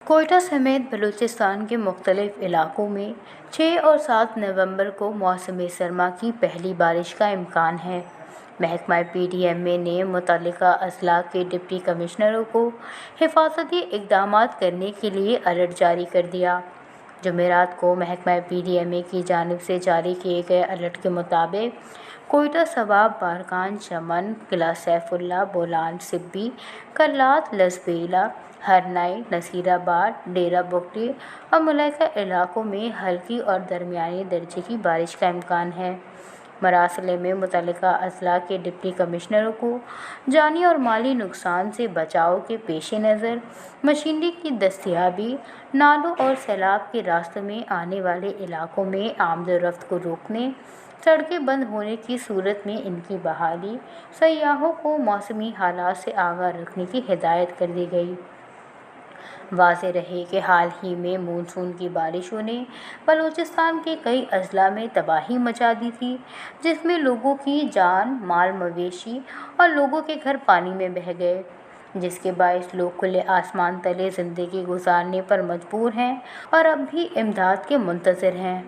کوئٹہ سمیت بلوچستان کے مختلف علاقوں میں 6 اور 7 نومبر کو موسم سرما کی پہلی بارش کا امکان ہے۔ محکمہ پی ڈی ایم اے نے متعلقہ اضلاع کے ڈپٹی کمشنروں کو حفاظتی اقدامات کرنے کے لیے الرٹ جاری کر دیا۔ جمعرات کو محکمہ پی ڈی ایم اے کی جانب سے جاری کیے گئے الرٹ کے مطابق کوئٹہ صواب، بارکان، چمن، قلعہ سیف اللہ، بولان سبی، کرلات، لسبیلا، ہرنائی، نصیر آباد، ڈیرہ بگٹی اور ملکہ علاقوں میں ہلکی اور درمیانے درجے کی بارش کا امکان ہے۔ مراسلے میں متعلقہ اضلاع کے ڈپٹی کمشنروں کو جانی اور مالی نقصان سے بچاؤ کے پیش نظر مشینری کی دستیابی، نالوں اور سیلاب کے راستوں میں آنے والے علاقوں میں آمد و رفت کو روکنے، سڑکیں بند ہونے کی صورت میں ان کی بحالی، سیاحوں کو موسمی حالات سے آگاہ رکھنے کی ہدایت کر دی گئی۔ واضح رہے کہ حال ہی میں مونسون کی بارشوں نے بلوچستان کے کئی اضلاع میں تباہی مچا دی تھی، جس میں لوگوں کی جان مال مویشی اور لوگوں کے گھر پانی میں بہہ گئے، جس کے باعث لوگ کھلے آسمان تلے زندگی گزارنے پر مجبور ہیں اور اب بھی امداد کے منتظر ہیں۔